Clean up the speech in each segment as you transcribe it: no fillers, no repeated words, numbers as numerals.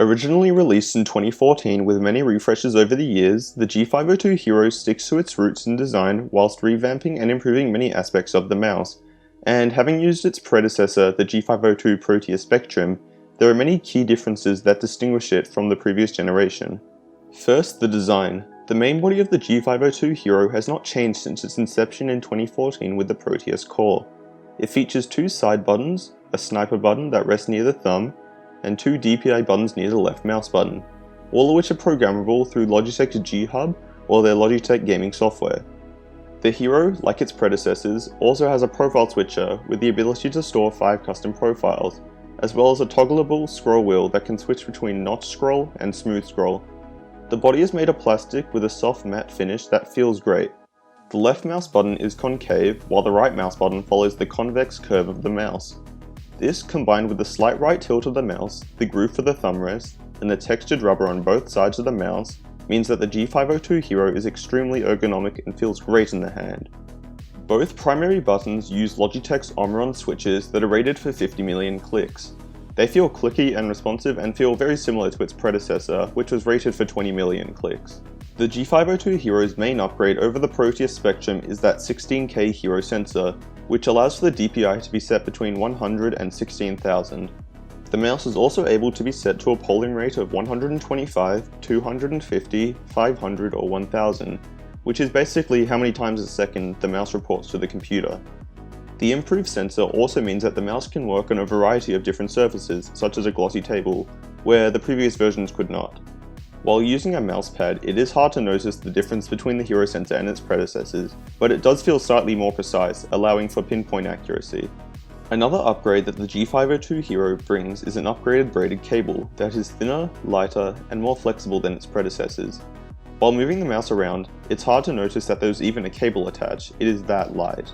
Originally released in 2014 with many refreshes over the years, the G502 Hero sticks to its roots in design whilst revamping and improving many aspects of the mouse. And having used its predecessor, the G502 Proteus Spectrum, there are many key differences that distinguish it from the previous generation. First, the design. The main body of the G502 Hero has not changed since its inception in 2014 with the Proteus core. It features two side buttons, a sniper button that rests near the thumb, and two DPI buttons near the left mouse button, all of which are programmable through Logitech's G Hub or their Logitech gaming software. The Hero, like its predecessors, also has a profile switcher with the ability to store 5 custom profiles, as well as a toggleable scroll wheel that can switch between notch scroll and smooth scroll. The body is made of plastic with a soft matte finish that feels great. The left mouse button is concave, while the right mouse button follows the convex curve of the mouse. This, combined with the slight right tilt of the mouse, the groove for the thumb rest, and the textured rubber on both sides of the mouse, means that the G502 Hero is extremely ergonomic and feels great in the hand. Both primary buttons use Logitech's Omron switches that are rated for 50 million clicks. They feel clicky and responsive and feel very similar to its predecessor, which was rated for 20 million clicks. The G502 Hero's main upgrade over the Proteus Spectrum is that 16K Hero sensor, which allows for the DPI to be set between 100 and 16,000. The mouse is also able to be set to a polling rate of 125, 250, 500 or 1000, which is basically how many times a second the mouse reports to the computer. The improved sensor also means that the mouse can work on a variety of different surfaces, such as a glossy table, where the previous versions could not. While using a mousepad, it is hard to notice the difference between the Hero sensor and its predecessors, but it does feel slightly more precise, allowing for pinpoint accuracy. Another upgrade that the G502 Hero brings is an upgraded braided cable that is thinner, lighter, and more flexible than its predecessors. While moving the mouse around, it's hard to notice that there's even a cable attached, it is that light.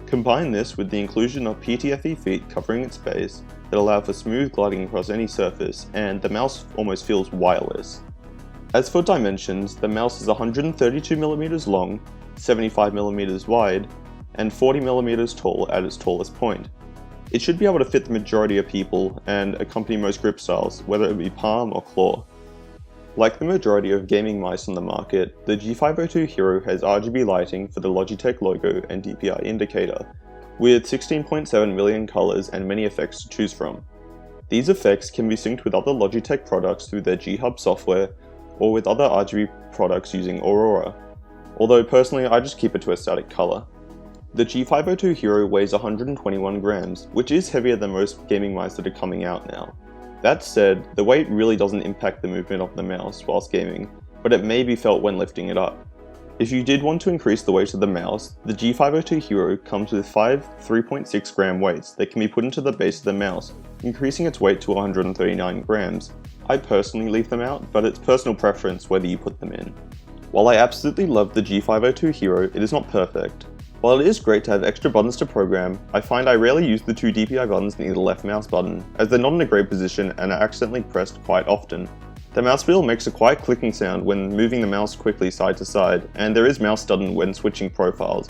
Combine this with the inclusion of PTFE feet covering its base that allow for smooth gliding across any surface, and the mouse almost feels wireless. As for dimensions, the mouse is 132mm long, 75mm wide, and 40mm tall at its tallest point. It should be able to fit the majority of people and accompany most grip styles, whether it be palm or claw. Like the majority of gaming mice on the market, the G502 Hero has RGB lighting for the Logitech logo and DPI indicator, with 16.7 million colors and many effects to choose from. These effects can be synced with other Logitech products through their G Hub software, or with other RGB products using Aurora, although personally I just keep it to a static color. The G502 Hero weighs 121 grams, which is heavier than most gaming mice that are coming out now. That said, the weight really doesn't impact the movement of the mouse whilst gaming, but it may be felt when lifting it up. If you did want to increase the weight of the mouse, the G502 Hero comes with 5 3.6 gram weights that can be put into the base of the mouse, increasing its weight to 139 grams. I personally leave them out, but it's personal preference whether you put them in. While I absolutely love the G502 Hero, it is not perfect. While it is great to have extra buttons to program, I find I rarely use the two DPI buttons near the left mouse button, as they're not in a great position and are accidentally pressed quite often. The mouse wheel makes a quiet clicking sound when moving the mouse quickly side to side, and there is mouse studding when switching profiles.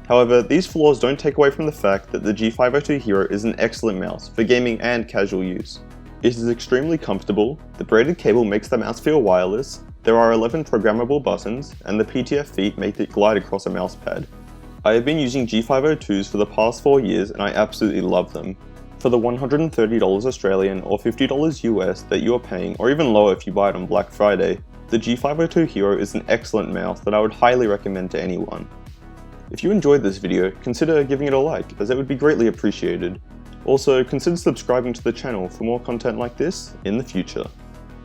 However, these flaws don't take away from the fact that the G502 Hero is an excellent mouse for gaming and casual use. It is extremely comfortable, the braided cable makes the mouse feel wireless, there are 11 programmable buttons, and the PTF feet make it glide across a mousepad. I have been using G502s for the past 4 years and I absolutely love them. For the $130 Australian or $50 US that you are paying, or even lower if you buy it on Black Friday, the G502 Hero is an excellent mouse that I would highly recommend to anyone. If you enjoyed this video, consider giving it a like, as it would be greatly appreciated. Also, consider subscribing to the channel for more content like this in the future.